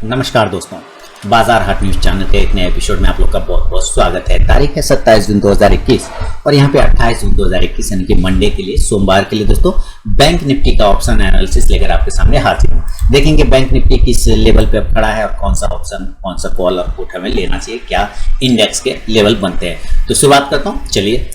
नमस्कार दोस्तों, बाजार हाट न्यूज चैनल के एक नए एपिसोड में आप लोग का बहुत बहुत स्वागत है। तारीख है 27 जून 2021 और यहाँ पे 28 जून 2021 यानी कि मंडे के लिए, सोमवार के लिए दोस्तों बैंक निफ्टी का ऑप्शन एनालिसिस लेकर आपके सामने हाजिर हूँ। देखेंगे बैंक निफ्टी किस लेवल पे अब खड़ा है और कौन सा ऑप्शन, कौन सा कॉल और पुट हमें लेना चाहिए, क्या इंडेक्स के लेवल बनते हैं। तो शुरुआत करता हूँ। चलिए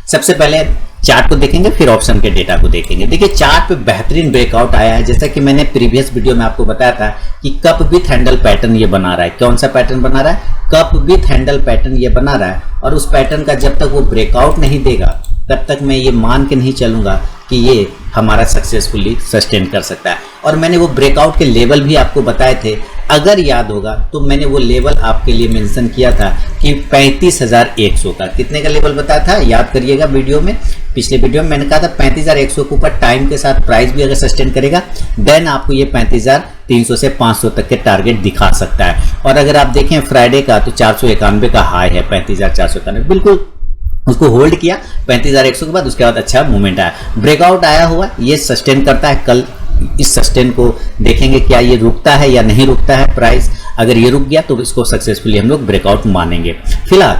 सबसे पहले चार्ट को देखेंगे, फिर ऑप्शन के डेटा को देखेंगे। देखिए चार्ट पे बेहतरीन ब्रेकआउट आया है, जैसा कि मैंने प्रीवियस वीडियो में आपको बताया था कि कप विथ हैंडल पैटर्न ये बना रहा है। कौन सा पैटर्न बना रहा है? कप विथ हैंडल पैटर्न ये बना रहा है। और उस पैटर्न का जब तक वो ब्रेकआउट नहीं देगा तब तक मैं ये मान के नहीं चलूंगा कि ये हमारा सक्सेसफुली सस्टेन कर सकता है। और मैंने वो ब्रेकआउट के लेवल भी आपको बताए थे, अगर याद होगा तो मैंने वो लेवल आपके लिए मेंशन किया था कि 35,100 का। कितने का लेवल बताया था, याद करिएगा। वीडियो में, पिछले वीडियो में मैंने कहा था 35,100 के ऊपर टाइम के साथ प्राइस भी अगर सस्टेन करेगा देन आपको ये 35,300 से 500 तक के टारगेट दिखा सकता है। और अगर आप देखें फ्राइडे का तो 491 का हाई है, 35,491, बिल्कुल उसको होल्ड किया 35,100 के बाद। उसके बाद अच्छा मूवमेंट आया, ब्रेकआउट आया हुआ, ये सस्टेन करता है। कल इस सस्टेन को देखेंगे क्या ये रुकता है या नहीं रुकता है प्राइस। अगर ये रुक गया तो इसको सक्सेसफुली हम लोग ब्रेकआउट मानेंगे। फिलहाल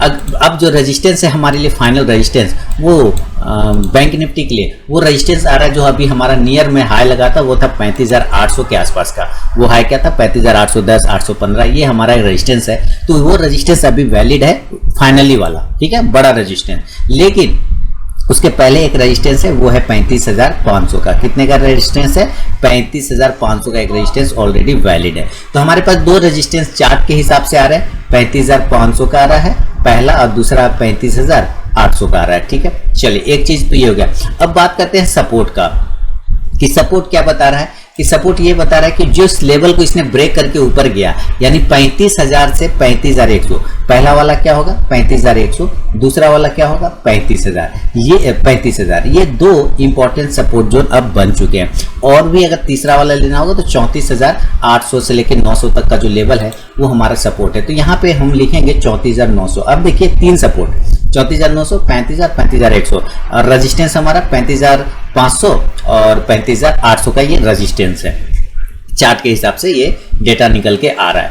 अब जो रेजिस्टेंस है हमारे लिए, फाइनल रेजिस्टेंस, वो बैंक निफ्टी के लिए वो रेजिस्टेंस आ रहा है जो अभी हमारा नियर में हाई लगा था, वो था 35,800 के आसपास का। वो हाई क्या था? 35,810, 815, ये हमारा रेजिस्टेंस है। तो वो रेजिस्टेंस अभी वैलिड है, फाइनली वाला, ठीक है, बड़ा रेजिस्टेंस। लेकिन उसके पहले एक रेजिस्टेंस है, वो है 35,500 का। कितने का रेजिस्टेंस है? 35,500 का एक रेजिस्टेंस ऑलरेडी वैलिड है। तो हमारे पास दो रेजिस्टेंस चार्ट के हिसाब से आ रहे हैं, 35,500 का आ रहा है पहला, और दूसरा 35,800 का आ रहा है। ठीक है, चलिए एक चीज तो ये हो गया। अब बात करते हैं सपोर्ट का, कि सपोर्ट क्या बता रहा है। कि सपोर्ट ये बता रहा है कि जिस लेवल को इसने ब्रेक करके ऊपर गया, यानी 35,000 से 35,100, पहला वाला क्या होगा? 35,100, दूसरा वाला क्या होगा? 35,000। ये 35,000, ये दो इंपॉर्टेंट सपोर्ट जोन अब बन चुके हैं। और भी अगर तीसरा वाला लेना होगा तो 34,800 से लेकर 900 तक का जो लेवल है वो हमारा सपोर्ट है। तो यहाँ पे हम लिखेंगे 34,900। अब देखिए तीन सपोर्ट, 34,900, 35,000, 35,100, और रेजिस्टेंस हमारा 35,500 और 35,800 का ये रेजिस्टेंस है। चार्ट के हिसाब से ये डेटा निकल के आ रहा है,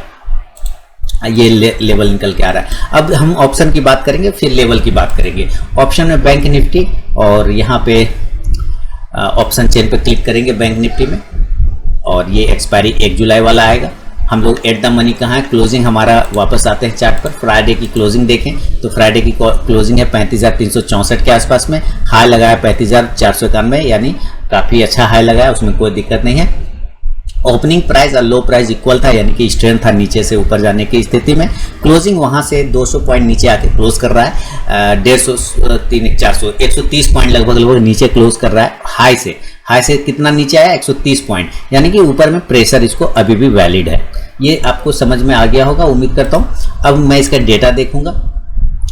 ये लेवल निकल के आ रहा है। अब हम ऑप्शन की बात करेंगे, फिर लेवल की बात करेंगे। ऑप्शन में बैंक निफ्टी, और यहाँ पे ऑप्शन चेन पे क्लिक करेंगे बैंक निफ्टी में, और ये एक्सपायरी 1 जुलाई वाला आएगा। हम लोग एट द मनी कहाँ है, क्लोजिंग हमारा, वापस आते हैं चार्ट पर। फ्राइडे की क्लोजिंग देखें तो फ्राइडे की क्लोजिंग है 35,364 के आसपास में। हाई लगाया 35,491, यानी काफ़ी अच्छा हाई लगाया, उसमें कोई दिक्कत नहीं है। ओपनिंग प्राइस और लो प्राइस इक्वल था, यानी कि स्ट्रेंथ था नीचे से ऊपर जाने की स्थिति में। क्लोजिंग वहां से 200 पॉइंट नीचे आके क्लोज कर रहा है, 150, 300, 400, 130 पॉइंट लगभग नीचे क्लोज कर रहा है। हाई से कितना नीचे आया? 130 पॉइंट, यानी कि ऊपर में प्रेशर इसको अभी भी वैलिड है। ये आपको समझ में आ गया होगा, उम्मीद करता हूँ। अब मैं इसका डेटा देखूंगा।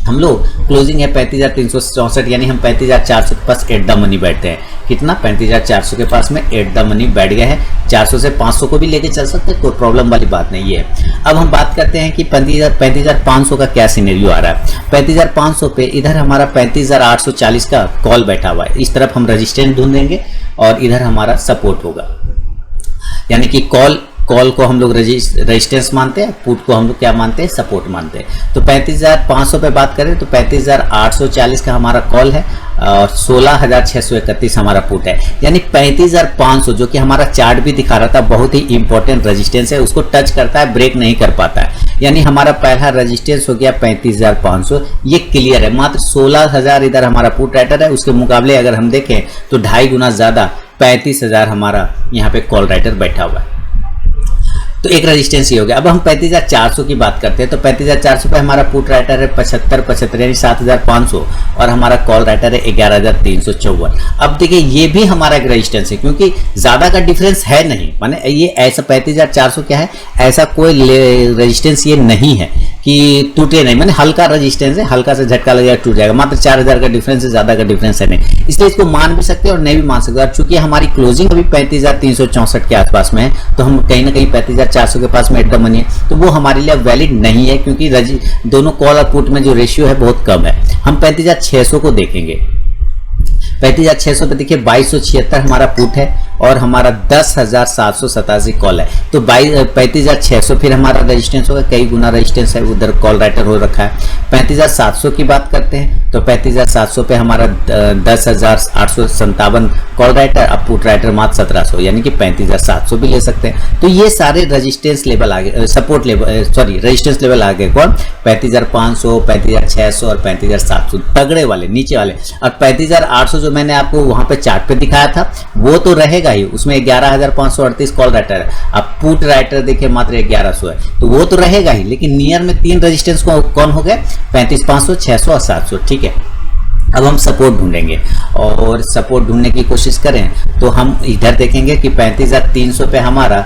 हम लोग क्लोजिंग है 35,364, यानी हम 35,400 के पास एट द मनी बैठते हैं। कितना? 35,400 के पास में एट द मनी बैठ गए हैं। 400 से 500 को भी लेके चल सकते हैं, कोई प्रॉब्लम वाली बात नहीं है। अब हम बात करते हैं कि 35,500 का क्या सिनेरियो आ रहा है। 35,500 पे इधर हमारा 35,840 का कॉल बैठा हुआ है। इस तरफ हम रेजिस्टेंस ढूंढेंगे और इधर हमारा सपोर्ट होगा, यानी कि कॉल को हम लोग रेजिस्टेंस मानते हैं, पुट को हम लोग क्या मानते हैं? सपोर्ट मानते हैं। तो 35,500 पे बात करें तो 35,840 का हमारा कॉल है और 16,631 हमारा पुट है। यानी 35,500 जो कि हमारा चार्ट भी दिखा रहा था बहुत ही इंपॉर्टेंट रेजिस्टेंस है, उसको टच करता है, ब्रेक नहीं कर पाता है। यानी हमारा पहला रेजिस्टेंस हो गया 35,500, ये क्लियर है। मात्र 16,000 इधर हमारा पुट राइटर है, उसके मुकाबले अगर हम देखें तो 2.5 गुना ज्यादा 35,000 हमारा यहाँ पे कॉल राइटर बैठा हुआ है। तो एक रेजिस्टेंस ये हो गया। अब हम 35,400 की बात करते हैं तो 35,400 पे हमारा पुट राइटर है 75 यानी 7,500, और हमारा कॉल राइटर है 11,354। अब देखिए ये भी हमारा एक रेजिस्टेंस है, क्योंकि ज्यादा का डिफरेंस है नहीं, माने ये ऐसा 35,400 क्या है, ऐसा कोई रेजिस्टेंस ये नहीं है कि टूटे नहीं, माने हल्का रेजिस्टेंस है, हल्का से झटका लगेगा टूट जाएगा। मात्र 4,000 का डिफरेंस है, ज्यादा का डिफरेंस है नहीं, इसलिए इसको मान भी सकते हैं और नहीं भी मान सकते। और चूंकि हमारी क्लोजिंग अभी 35,364 के आसपास में है तो हम कहीं ना कहीं 35,400 के पास में एट द मनी है, तो वो हमारे लिए वैलिड नहीं है, क्योंकि दोनों कॉल और पुट में जो रेशियो है बहुत कम है। हम 35,600 को देखेंगे। 35,600 पे देखिए 2276 हमारा पुट है और हमारा 10,787 कॉल है। तो 35,600 फिर हमारा रेजिस्टेंस होगा, कई गुना रेजिस्टेंस है, उधर कॉल राइटर हो रखा है। 35,700 की बात करते हैं तो 35,700 पे हमारा 10,857 कॉल राइटर, अब पुट राइटर मात्र 1700, यानी कि 35,700 भी ले सकते हैं। तो ये सारे रेजिस्टेंस लेवल आ गए, support level, sorry resistance level आ गए। कौन? 35,500, 35,600 और 35,700 तगड़े वाले, नीचे वाले। और 35,800 जो मैंने आपको वहां पे चार्ट पे दिखाया था वो तो रहेगा ही, उसमें 11,538 कॉल राइटर है। अब पुट राइटर देखिए मात्र 1100 है, तो वो तो रहेगा ही, लेकिन नियर में 3 रेजिस्टेंस कौन हो गए? 35,500, 600 और 700। ठीक है, अब हम सपोर्ट ढूंढेंगे और सपोर्ट ढूंढने की कोशिश करें तो हम इधर देखेंगे कि 35,300 पे हमारा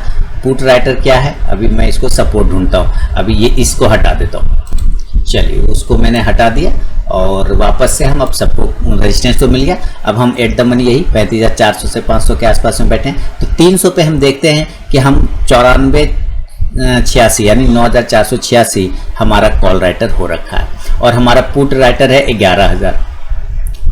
पुट राइटर क्या है। अभी मैं इसको सपोर्ट ढूंढता हूँ, अभी ये इसको हटा देता हूँ। चलिए, उसको मैंने हटा दिया और वापस से हम अब सपोर्ट रेजिस्टेंस तो मिल गया। अब हम एट द मनी यही 35,400 से 500 के आसपास में बैठे हैं। तो 300 पे हम देखते हैं कि हम 9486 यानी 9,486 हमारा कॉल राइटर हो रखा है और हमारा पुट राइटर है 11,000।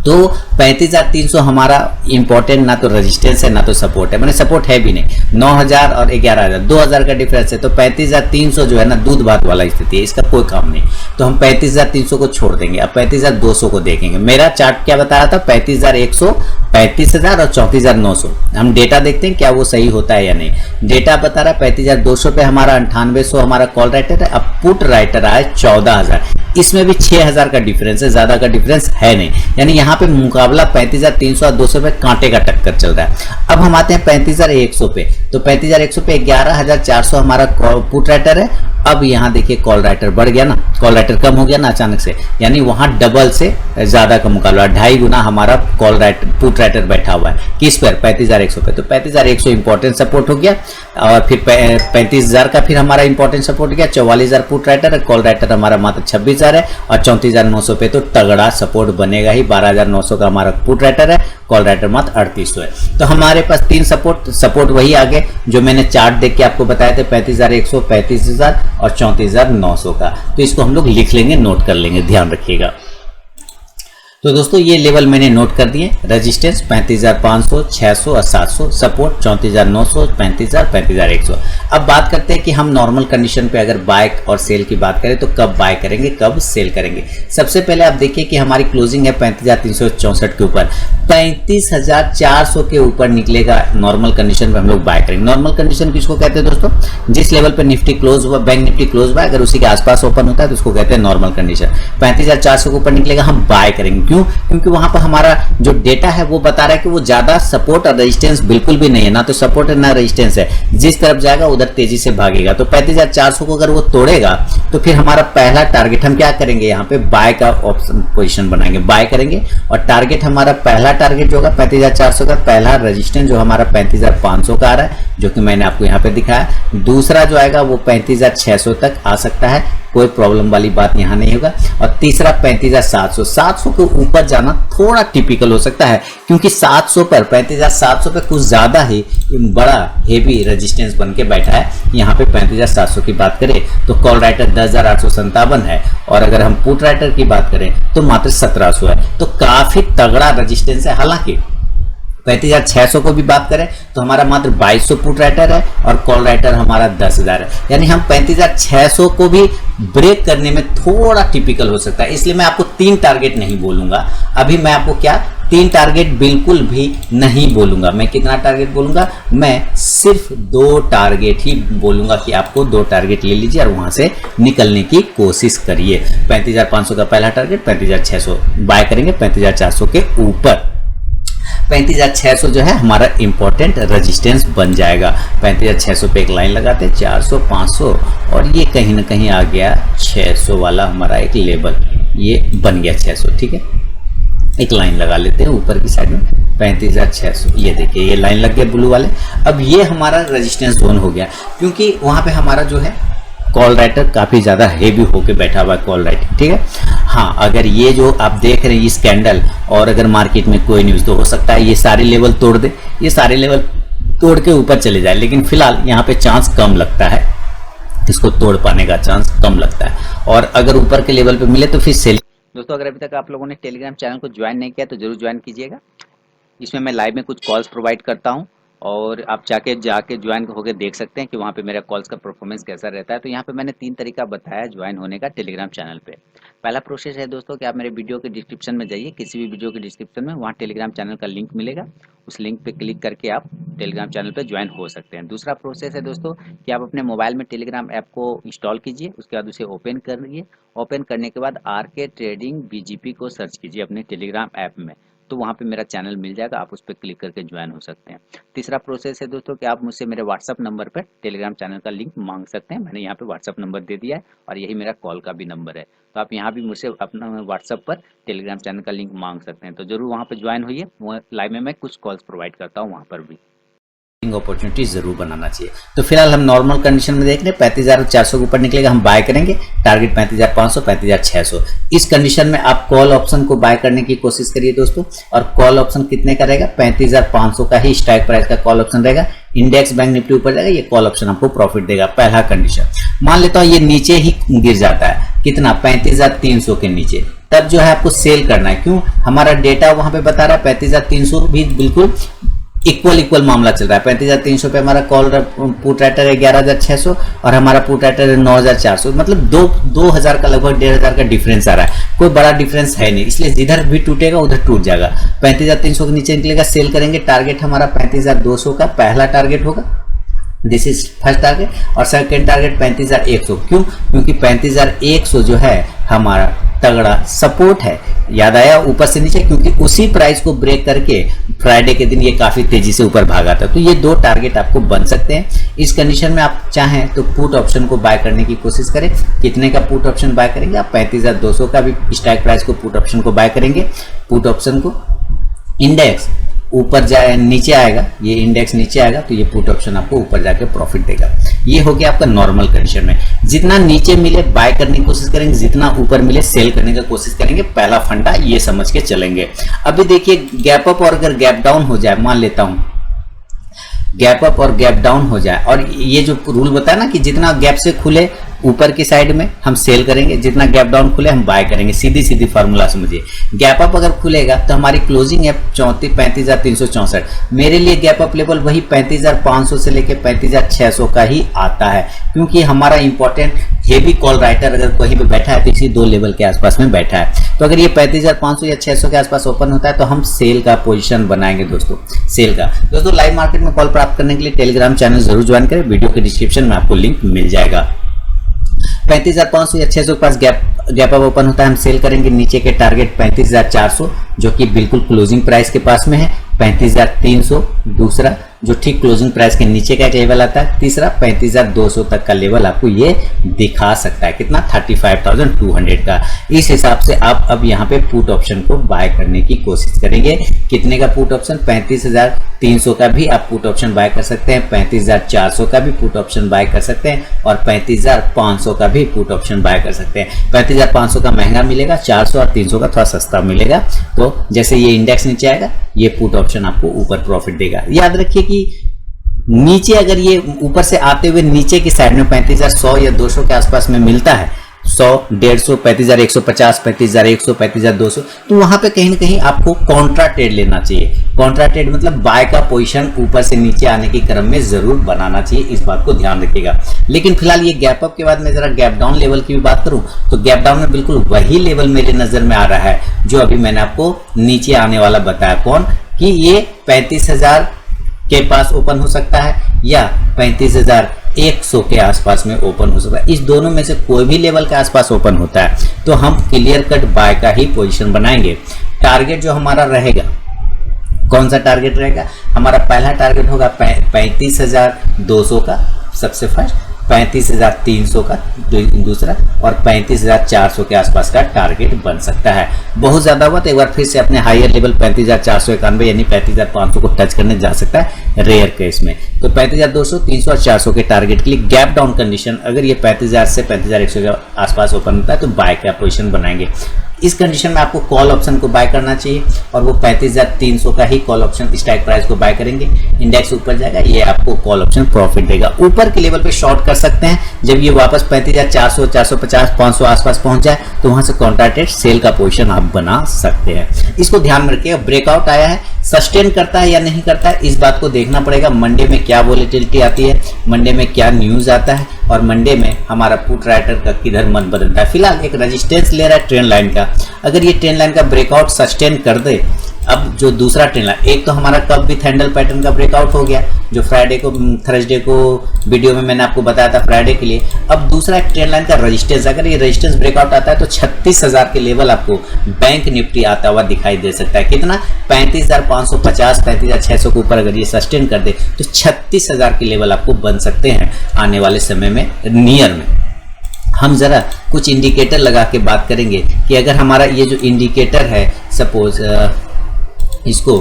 तो 35,300 हमारा इंपॉर्टेंट ना तो रेजिस्टेंस है ना तो सपोर्ट है, मैंने सपोर्ट है भी नहीं। 9,000 और 11,000 2,000 का डिफरेंस है, तो 35,300 जो है ना दूध भात वाला स्थिति है, इसका कोई काम नहीं। तो हम 35,300 को छोड़ देंगे, अब 35,200 को देखेंगे। मेरा चार्ट क्या बता रहा था? 35,100, 35,000 और 34,900। हम डेटा देखते हैं क्या वो सही होता है या नहीं। डेटा बता रहा है 35,200 पे हमारा 9800 हमारा कॉल राइटर है। अब पुट राइटर आया 14,000, इसमें भी 6,000 का डिफरेंस है, ज्यादा का डिफरेंस है नहीं, यानी यहाँ पे मुकाबला 35,300 और 200 पे कांटे का टक्कर चल रहा है। अब हम आते हैं 35,100 पे, तो 35,100 पे 11,400 हमारा पुट राइटर है। अब यहाँ देखिए कॉल राइटर बढ़ गया ना, कॉल राइटर कम हो गया ना अचानक से, यानी वहां डबल से ज्यादा का मुकाबला, 2.5 गुना हमारा कॉल राइटर पुट राइटर बैठा हुआ है। किस पर? 35,100 पे। तो 35,100 इंपॉर्टेंट सपोर्ट हो गया और फिर 35,000 का फिर हमारा इंपॉर्टेंट सपोर्ट हो गया। 44,000 पुट राइटर है, कॉल राइटर हमारा मात्र 26,000 है और 34,900 पे तो तगड़ा सपोर्ट बनेगा ही। 12,900 का हमारा पुट राइटर है, कॉल राइटर मात्र 3800 है। तो हमारे पास 3 सपोर्ट वही आगे जो मैंने चार्ट देख के आपको बताए थे, 35,100, 35,000 और 34,900 का। तो इसको हम लोग लिख लेंगे, नोट कर लेंगे, ध्यान रखिएगा। तो दोस्तों ये लेवल मैंने नोट कर दिए, रेजिस्टेंस 35,500, 600 और 700, सपोर्ट 34,900, 35,000, 35,100। अब बात करते हैं कि हम नॉर्मल कंडीशन पे अगर बाय और सेल की बात करें तो कब बाय करेंगे, कब सेल करेंगे। सबसे पहले आप देखिए कि हमारी क्लोजिंग है 35,364 के ऊपर, 35,400 के ऊपर निकलेगा नॉर्मल कंडीशन पे हम लोग बाय करेंगे। नॉर्मल कंडीशन किसको कहते हैं दोस्तों? जिस लेवल पर निफ्टी क्लोज हुआ, बैंक निफ्टी क्लोज हुआ, अगर उसी के आसपास ओपन होता है तो उसको कहते हैं नॉर्मल कंडीशन। 35,400 के ऊपर निकलेगा, हम बाय करेंगे। क्यों? क्योंकि वहां पर हमारा जो डेटा है वो बता रहा है कि वो ज्यादा सपोर्ट और रेजिस्टेंस बिल्कुल भी नहीं है, ना तो सपोर्ट है ना रेजिस्टेंस है, जिस तरफ जाएगा उधर तेजी से भागेगा। तो 35,400 को अगर वो तोड़ेगा तो फिर हमारा पहला टारगेट हम क्या करेंगे, यहाँ पे बाय का ऑप्शन पोजीशन बनाएंगे, बाय करेंगे। और टारगेट हमारा पहला टारगेट जो होगा 35,400 का, पहला रेजिस्टेंस जो हमारा 35,500 का आ रहा है जो कि मैंने आपको यहाँ पे दिखाया। दूसरा जो आएगा वो 35,600 तक आ सकता है, कोई प्रॉब्लम वाली बात यहाँ नहीं होगा। और तीसरा 35,700, 700 के ऊपर जाना थोड़ा टिपिकल हो सकता है क्योंकि 700 पर 35,700 पे कुछ ज्यादा ही बड़ा हेवी रेजिस्टेंस बन के बैठा है। यहाँ पे 35,700 की बात करें तो कॉल राइटर 10,857 है और अगर हम पुट राइटर की बात करें तो मात्र 1700 है, तो काफी तगड़ा रेजिस्टेंस है। हालांकि 35,600 को भी बात करें तो हमारा मात्र 2200 पुट राइटर है और कॉल राइटर हमारा 10,000 है, यानी हम 35,600 को भी ब्रेक करने में थोड़ा टिपिकल हो सकता है। इसलिए मैं आपको 3 टारगेट नहीं बोलूंगा, अभी मैं आपको क्या 3 टारगेट बिल्कुल भी नहीं बोलूंगा। मैं कितना टारगेट बोलूंगा? मैं सिर्फ 2 टारगेट ही बोलूंगा कि आपको 2 टारगेट ले लीजिए और वहां से निकलने की कोशिश करिए। 35,500 का पहला टारगेट, 35,600 बाय करेंगे 35,400 के ऊपर। 35,600 जो है हमारा इंपॉर्टेंट रेजिस्टेंस बन जाएगा। 35,600 पे एक लाइन लगाते हैं, 400, 500 और ये कहीं ना कहीं आ गया 600 वाला हमारा एक लेवल, ये बन गया 600। ठीक है, एक लाइन लगा लेते हैं ऊपर की साइड में 35,600, ये देखिए ये लाइन लग गया ब्लू वाले। अब ये हमारा रेजिस्टेंस जोन हो गया क्योंकि वहां पे हमारा जो है कॉल राइटर काफी ज्यादा हेवी होके बैठा हुआ है कॉल राइटर। ठीक है, हाँ अगर ये जो आप देख रहे हैं इस कैंडल और अगर मार्केट में कोई न्यूज तो हो सकता है ये सारे लेवल तोड़ दे, ये सारे लेवल तोड़ के ऊपर चले जाए, लेकिन फिलहाल यहाँ पे चांस कम लगता है, इसको तोड़ पाने का चांस कम लगता है। और अगर ऊपर के लेवल पे मिले तो फिर सेल। दोस्तों अगर अभी तक आप लोगों ने टेलीग्राम चैनल को ज्वाइन नहीं किया तो जरूर ज्वाइन कीजिएगा। इसमें मैं लाइव में कुछ कॉल्स प्रोवाइड करता हूँ और आप जाके ज्वाइन होकर देख सकते हैं कि वहाँ पे मेरा कॉल्स का परफॉर्मेंस कैसा रहता है। तो यहाँ पे मैंने 3 तरीका बताया ज्वाइन होने का टेलीग्राम चैनल पे। पहला प्रोसेस है दोस्तों कि आप मेरे वीडियो के डिस्क्रिप्शन में जाइए, किसी भी वीडियो के डिस्क्रिप्शन में वहाँ टेलीग्राम चैनल का लिंक मिलेगा, उस लिंक पे क्लिक करके आप टेलीग्राम चैनल पे ज्वाइन हो सकते हैं। दूसरा प्रोसेस है दोस्तों कि आप अपने मोबाइल में टेलीग्राम ऐप को इंस्टॉल कीजिए, उसके बाद उसे ओपन करिए। ओपन करने के बाद आरके ट्रेडिंग बीजीपी को सर्च कीजिए अपने टेलीग्राम ऐप में, तो वहाँ पे मेरा चैनल मिल जाएगा, आप उस पर क्लिक करके ज्वाइन हो सकते हैं। तीसरा प्रोसेस है दोस्तों कि आप मुझसे मेरे व्हाट्सअप नंबर पर टेलीग्राम चैनल का लिंक मांग सकते हैं। मैंने यहाँ पे व्हाट्सअप नंबर दे दिया है और यही मेरा कॉल का भी नंबर है, तो आप यहाँ भी मुझसे अपना व्हाट्सअप पर टेलीग्राम चैनल का लिंक मांग सकते हैं। तो जरूर वहाँ पर ज्वाइन होइए, लाइव में मैं कुछ कॉल्स प्रोवाइड करता हूँ वहाँ पर भी। अपॉर्चुनिटी जरूर बनाना चाहिए। तो फिलहाल हम नॉर्मल कंडीशन में देख रहे हैं 35,400 के ऊपर निकलेगा हम बाय करेंगे, टारगेट 35,500 35,600। इस कंडीशन में आप कॉल ऑप्शन को बाय करने की कोशिश करिए दोस्तों, और कॉल ऑप्शन कितने का रहेगा, 35,500 का ही स्ट्राइक प्राइस का कॉल ऑप्शन रहेगा। इंडेक्स बैंक निफ्टी ऊपर जाएगा, ये कॉल ऑप्शन आपको प्रॉफिट देगा। पहला कंडीशन मान लेता हूं ये नीचे ही गिर जाता है, कितना 35,300 के नीचे, तब जो है आपको सेल करना है। क्यों, हमारा डेटा वहां पे बता रहा है 35,300 भी बिल्कुल इक्वल मामला चल रहा है। 35,300 पे हमारा कॉल पुट राइटर है 11,600 और हमारा पुट राइटर है 9,400, मतलब 2,000 का लगभग 1,500 का डिफरेंस आ रहा है। कोई बड़ा डिफरेंस है नहीं, इसलिए जिधर भी टूटेगा उधर टूट जाएगा। 35,300 के नीचे निकलेगा, सेल करेंगे। टारगेट हमारा 35,200 का पहला टारगेट होगा, दिस इज फर्स्ट टारगेट, और सेकेंड टारगेट 35,100। क्यों, क्योंकि 35,100 जो है हमारा तगड़ा सपोर्ट है। याद आया ऊपर से नीचे, क्योंकि उसी प्राइस को ब्रेक करके फ्राइडे के दिन ये काफी तेजी से ऊपर भागा था। तो ये 2 टारगेट आपको बन सकते हैं। इस कंडीशन में आप चाहें तो पुट ऑप्शन को बाय करने की कोशिश करें। कितने का पुट ऑप्शन बाय करेंगे आप, 35,200 का भी स्ट्राइक प्राइस को पुट ऑप्शन को बाय करेंगे। पुट ऑप्शन को इंडेक्स ऊपर जाए नीचे आएगा, ये इंडेक्स नीचे आएगा तो ये पुट ऑप्शन आपको ऊपर जाके प्रॉफिट देगा। ये हो गया आपका नॉर्मल कंडीशन में। जितना नीचे मिले बाय करने की कोशिश करेंगे, जितना ऊपर मिले सेल करने की कोशिश करेंगे। पहला फंडा ये समझ के चलेंगे। अभी देखिए गैप अप और अगर गैप डाउन हो जाए, मान लेता हूं गैप अप और गैप डाउन हो जाए, और ये जो रूल बताया ना कि जितना गैप से खुले ऊपर की साइड में हम सेल करेंगे, जितना गैप डाउन खुले हम बाय करेंगे। सीधी फार्मूला समझिए। गैप अप अगर खुलेगा तो हमारी क्लोजिंग है 35,364। मेरे लिए गैप अप लेवल वही 35,500 से लेके 35,600 का ही आता है, क्योंकि हमारा इंपॉर्टेंट हेवी कॉल राइटर अगर कहीं पे बैठा है तो इसी 2 लेवल के आसपास में बैठा है। तो अगर ये 35,500 या 600 के आसपास ओपन होता है तो हम सेल का पोजीशन बनाएंगे दोस्तों, सेल का। दोस्तों लाइव मार्केट में कॉल प्राप्त करने के लिए टेलीग्राम चैनल जरूर ज्वाइन करें, वीडियो के डिस्क्रिप्शन में आपको लिंक मिल जाएगा। 35,500 या 600 के पास गैप अप ओपन होता है, हम सेल करेंगे। नीचे के टारगेट 35,400 जो कि बिल्कुल क्लोजिंग प्राइस के पास में है, 35,300 दूसरा जो ठीक क्लोजिंग प्राइस के नीचे का लेवल आता है, तीसरा 35,200 तक का लेवल आपको ये दिखा सकता है, कितना 35,200 का। इस हिसाब से आप अब यहाँ पे पुट ऑप्शन को बाय करने की कोशिश करेंगे। कितने का पुट ऑप्शन, 35,300 का भी आप पुट ऑप्शन बाय कर सकते हैं, 35,400 का भी पुट ऑप्शन बाय कर सकते हैं, और 35,500 का भी पुट ऑप्शन बाय कर सकते हैं। 35,500 का महंगा मिलेगा, 400 और 300 का थोड़ा सस्ता मिलेगा। तो जैसे ये इंडेक्स नीचे आएगा ये पुट ऑप्शन आपको ऊपर प्रॉफिट देगा। याद रखिए कि नीचे अगर ये ऊपर से आते हुए नीचे की साइड में 35,100 या 200 के आसपास में मिलता है, 100, 150, 35,150, 35,100, 35,200, तो वहां पे कहीं ना कहीं आपको कॉन्ट्रा ट्रेड लेना चाहिए। कॉन्ट्रा ट्रेड मतलब बाय का पोजीशन ऊपर से नीचे आने के क्रम में जरूर बनाना चाहिए, इस बात को ध्यान रखिएगा। लेकिन फिलहाल ये गैप अप के बाद मैं जरा गैप डाउन लेवल की भी बात करूं तो गैप डाउन में बिल्कुल वही लेवल मेरे नजर में आ रहा है जो अभी मैंने आपको नीचे आने वाला बताया। कौन, कि ये 35,000 के पास ओपन हो सकता है या 35,100 के आसपास में ओपन हो सकता है। इस दोनों में से कोई भी लेवल के आसपास ओपन होता है तो हम क्लियर कट बाय का ही पोजीशन बनाएंगे। टारगेट जो हमारा रहेगा, कौन सा टारगेट रहेगा, हमारा पहला टारगेट होगा 35,200 का सबसे फर्स्ट, 35,300 का दूसरा, और 35,400 के आसपास का टारगेट बन सकता है। बहुत ज्यादा हुआ तो एक बार फिर से अपने हायर लेवल 35,491 यानी 35,500 को टच करने जा सकता है रेयर केस में। तो 35,200, 300 और 400 के टारगेट के लिए गैप डाउन कंडीशन अगर ये 35,000 से 35,100 के आसपास ओपन होता है तो बाय का पोजीशन बनाएंगे। इस कंडीशन में आपको कॉल ऑप्शन को बाय करना चाहिए और वो 35,300 का ही कॉल ऑप्शन स्ट्राइक प्राइस को बाय करेंगे। इंडेक्स ऊपर जाएगा, ये आपको कॉल ऑप्शन प्रॉफिट देगा। ऊपर के लेवल पे शॉर्ट कर सकते हैं, जब ये वापस 35,400, 450, 500 आसपास पहुंच जाए तो वहां से कॉन्ट्रा ट्रेड सेल का पोजीशन आप बना सकते हैं। इसको ध्यान में रखिए। ब्रेकआउट आया है, सस्टेन करता है या नहीं करता है, इस बात को देखना पड़ेगा। मंडे में क्या वॉलेटिलिटी आती है, मंडे में क्या न्यूज आता है, और मंडे में हमारा पुट राइटर का किधर मन बदलता है। फिलहाल एक रेजिस्टेंस ले रहा है ट्रेंड लाइन का, अगर ये ट्रेंड लाइन का ब्रेकआउट सस्टेन कर दे, अब जो दूसरा ट्रेंड लाइन, एक तो हमारा कब भी हैंडल पैटर्न का ब्रेकआउट हो गया जो फ्राइडे को थर्सडे को वीडियो में मैंने आपको बताया था फ्राइडे के लिए। अब दूसरा एक ट्रेंड लाइन का रेजिस्टेंस, अगर ये रेजिस्टेंस ब्रेकआउट आता है तो 36,000 के लेवल आपको बैंक निफ्टी आता हुआ दिखाई दे सकता है। कितना? 35,550, 35,600 के ऊपर अगर ये सस्टेन कर दे तो 36,000 के लेवल आपको बन सकते हैं आने वाले समय में, नियर में। हम जरा कुछ इंडिकेटर लगा के बात करेंगे कि अगर हमारा ये जो इंडिकेटर है, सपोज इसको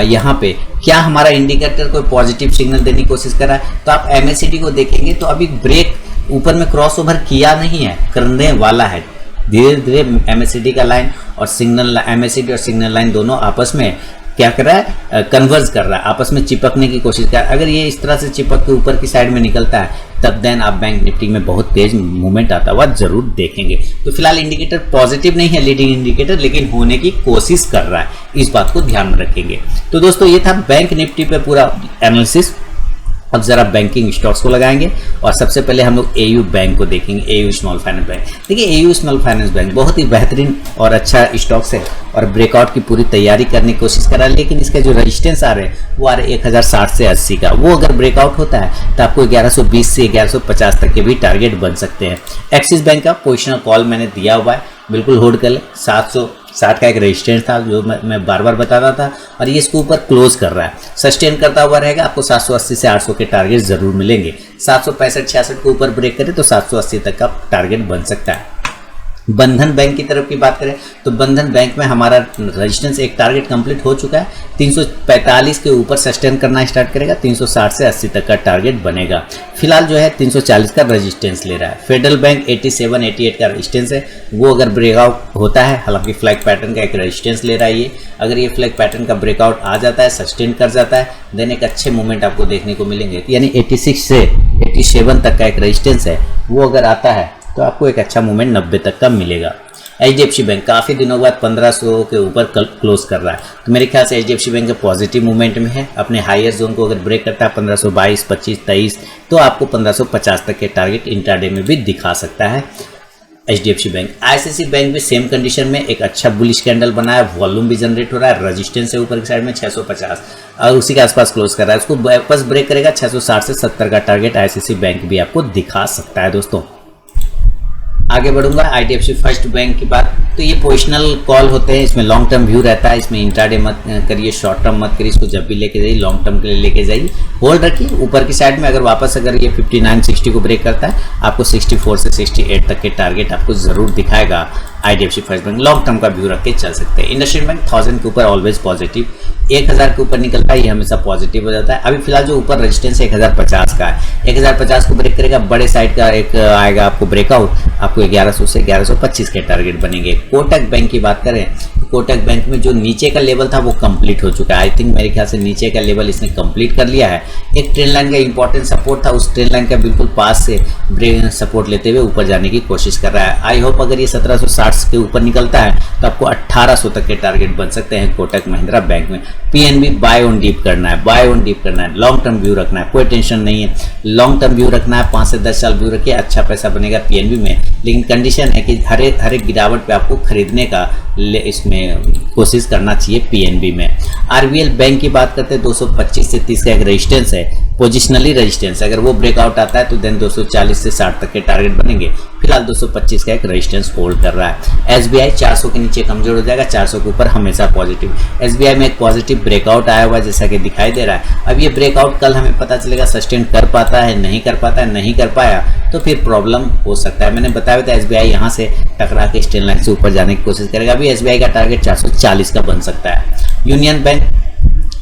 यहाँ पे क्या हमारा इंडिकेटर कोई पॉजिटिव सिग्नल देने की कोशिश कर रहा है, तो आप MACD को देखेंगे तो अभी ब्रेक ऊपर में क्रॉसओवर किया नहीं है, करने वाला है। धीरे धीरे MACD का लाइन और सिग्नल, MACD और सिग्नल लाइन दोनों आपस में क्या कर रहा है, कन्वर्ज कर रहा है, आपस में चिपकने की कोशिश कर रहा है। अगर ये इस तरह से चिपक के ऊपर की साइड में निकलता है तब देन आप बैंक निफ्टी में बहुत तेज मूवमेंट आता हुआ जरूर देखेंगे। तो फिलहाल इंडिकेटर पॉजिटिव नहीं है, लीडिंग इंडिकेटर, लेकिन होने की कोशिश कर रहा है, इस बात को ध्यान में रखेंगे। तो दोस्तों ये था बैंक निफ्टी पे पूरा एनालिसिस। अब जरा बैंकिंग स्टॉक्स को लगाएंगे और सबसे पहले हम लोग AU बैंक को देखेंगे, AU स्मॉल फाइनेंस बैंक। देखिए AU स्मॉल फाइनेंस बैंक बहुत ही बेहतरीन और अच्छा स्टॉक्स है और ब्रेकआउट की पूरी तैयारी करने की कोशिश कर रहा है, लेकिन इसके जो रेजिस्टेंस आ रहे हैं वो आ रहे 1060 से 80 का। वो अगर ब्रेकआउट होता है तो आपको 1120 से 1150 तक के भी टारगेट बन सकते हैं। एक्सिस बैंक का पोजिशनल कॉल मैंने दिया हुआ है, बिल्कुल होल्ड कर ले। 760 का एक रेजिस्टेंस था जो मैं बार बार बता रहा था, और ये इसको ऊपर क्लोज कर रहा है, सस्टेन करता हुआ रहेगा। आपको 780 से 800 के टारगेट जरूर मिलेंगे। 765-66 के ऊपर ब्रेक करे तो 780 तक का टारगेट बन सकता है। बंधन बैंक की तरफ की बात करें तो बंधन बैंक में हमारा रेजिस्टेंस एक टारगेट कंप्लीट हो चुका है, 345 के ऊपर सस्टेन करना स्टार्ट करेगा, 360 से 80 तक का टारगेट बनेगा। फिलहाल जो है 340 का रेजिस्टेंस ले रहा है। फेडरल बैंक 87-88 का रेजिस्टेंस है, वो अगर ब्रेकआउट होता है, हालांकि फ्लैग पैटर्न का एक रेजिस्टेंस ले रहा है ये, अगर ये फ्लैग पैटर्न का ब्रेकआउट आ जाता है, सस्टेन कर जाता है, देन एक अच्छे मूवमेंट आपको देखने को मिलेंगे। यानी 86 से 87 तक का एक रेजिस्टेंस है, वो अगर आता है तो आपको एक अच्छा मूवमेंट 90 तक का मिलेगा। HDFC बैंक काफ़ी दिनों बाद 1500 के ऊपर क्लोज कर रहा है, तो मेरे ख्याल से HDFC बैंक का पॉजिटिव मूवमेंट में है। अपने हायर जोन को अगर ब्रेक करता है 1522, 25, 23, तो आपको 1550 तक के टारगेट इंट्राडे में भी दिखा सकता है HDFC बैंक। ICICI बैंक भी सेम कंडीशन में एक अच्छा बुलिश कैंडल बना है, वॉल्यूम भी जनरेट हो रहा है, रेजिस्टेंस है ऊपर की साइड में 650 और उसी के आसपास क्लोज कर रहा है। उसको वापस ब्रेक करेगा 660 से 70 का टारगेट ICICI बैंक भी आपको दिखा सकता है। दोस्तों आगे बढ़ूंगा, IDFC फर्स्ट बैंक की बात, तो ये पोजिशनल कॉल होते हैं, इसमें लॉन्ग टर्म व्यू रहता है, इसमें इंट्राडे मत करिए, शॉर्ट टर्म मत करिए, इसको जब भी लेके जाइए लॉन्ग टर्म के लिए लेके जाइए, होल्ड रखिए ऊपर की साइड में। अगर वापस अगर ये 59-60 को ब्रेक करता है, आपको 64 से 68 तक के टारगेट आपको जरूर दिखाएगा। IDFC first bank long term का व्यू रख के चल सकते हैं। इंडस्ट्रियल बैंक 1000 के ऊपर ऑलवेज पॉजिटिव, 1000 के ऊपर निकलता है ये हमेशा पॉजिटिव हो जाता है। अभी फिलहाल जो ऊपर रेजिस्टेंस 1050 का है, 1050 को ब्रेक करेगा, बड़े साइड का एक आएगा आपको ब्रेकआउट, आपको 1100 से 1125 के टारगेट बनेंगे। कोटक बैंक की बात करें तो कोटक बैंक में जो नीचे का लेवल था वो कंप्लीट हो चुका है। आई थिंक मेरे ख्याल से नीचे का लेवल इसने कंप्लीट कर लिया है। एक ट्रेंड लाइन का इंपॉर्टेंट सपोर्ट था, उस ट्रेंड लाइन का बिल्कुल पास से ब्रेक सपोर्ट लेते हुए ऊपर जाने की कोशिश कर रहा है। आई होप अगर ये 1760 के ऊपर निकलता है तो आपको 1800 तक के टारगेट बन सकते हैं कोटक महिंद्रा बैंक में। PNB बाय ऑन डीप करना है, बाय ऑन डीप करना है, लॉन्ग टर्म व्यू रखना है, कोई टेंशन नहीं है, लॉन्ग टर्म व्यू रखना है, 5 से 10 साल व्यू रखिए, अच्छा पैसा बनेगा PNB में। लेकिन कंडीशन है कि हर एक गिरावट पे आपको खरीदने का इसमें कोशिश करना चाहिए PNB में। RBL बैंक की बात करते हैं 225 से 30 का एक रेजिस्टेंस है, पोजिशनली रेजिस्टेंस, अगर वो ब्रेकआउट आता है तो देन 240 से 60 तक के टारगेट बनेंगे। फिलहाल 225 का एक रेजिस्टेंस होल्ड कर रहा है। SBI 400 के नीचे कमजोर हो जाएगा, 400 के ऊपर हमेशा पॉजिटिव। SBI में एक पॉजिटिव ब्रेकआउट आया हुआ है जैसा कि दिखाई दे रहा है। अब ये ब्रेकआउट कल हमें पता चलेगा सस्टेन कर पाता है, नहीं कर पाता है, नहीं कर पाया तो फिर प्रॉब्लम हो सकता है। मैंने बताया था SBI यहाँ से टकरा के स्टेन लाइन से ऊपर जाने की कोशिश करेगा। अभी SBI का टारगेट 440 का बन सकता है। यूनियन बैंक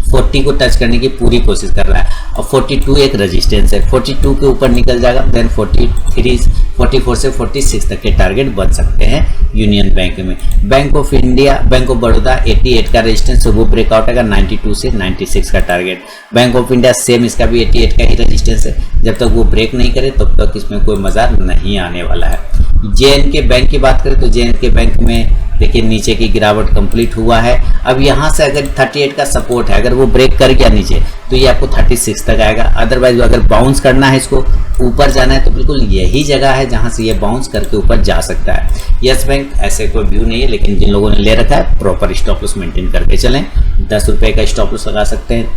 40 को टच करने की पूरी कोशिश कर रहा है और 42 एक रेजिस्टेंस है, 42 के ऊपर निकल जाएगा देन 44 से 46 तक के टारगेट बन सकते हैं यूनियन बैंक में। Bank of India, bank of Baroda 88 का रेजिस्टेंस वो ब्रेकआउट आएगा, 92 से 96 का target. Bank of India same, इसका भी 88 का ही रेजिस्टेंस है, जब तक वो ब्रेक नहीं करे तब तक इसमें कोई मजा नहीं आने वाला है। JNK बैंक की बात करें तो JNK बैंक में देखिए नीचे की गिरावट कंप्लीट हुआ है। अब यहाँ से अगर 38 का सपोर्ट है, अगर वो ब्रेक कर गया नीचे तो ये आपको 36 तक आएगा। अदरवाइज अगर बाउंस करना है, इसको ऊपर जाना है, तो बिल्कुल यही जगह है जहाँ से ये बाउंस करके ऊपर जा सकता है। यस बैंक ऐसे कोई व्यू नहीं है, लेकिन जिन लोगों ने ले रखा है प्रॉपर स्टॉप लॉस मेंटेन करके चलें। 10 रुपये का स्टॉप लॉस लगा सकते हैं,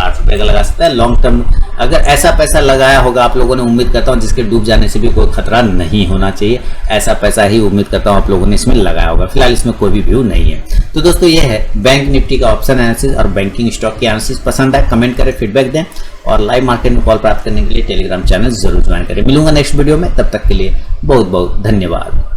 8 रुपये का लगा सकते हैं। लॉन्ग टर्म अगर ऐसा पैसा लगाया होगा आप लोगों ने, उम्मीद करता हूँ जिसके डूब जाने से भी कोई खतरा नहीं होना चाहिए, ऐसा पैसा ही उम्मीद करता हूँ आप लोगों ने इसमें लगाया होगा। फिलहाल इसमें कोई भी व्यू नहीं है। तो दोस्तों ये है बैंक निफ्टी का ऑप्शन एनालिसिस और बैंकिंग स्टॉक की एनालिसिस। पसंद आए कमेंट करें, फीडबैक दें और लाइव मार्केट में कॉल प्राप्त करने के लिए टेलीग्राम चैनल जरूर ज्वाइन करें। मिलूंगा नेक्स्ट वीडियो में, तब तक के लिए बहुत बहुत धन्यवाद।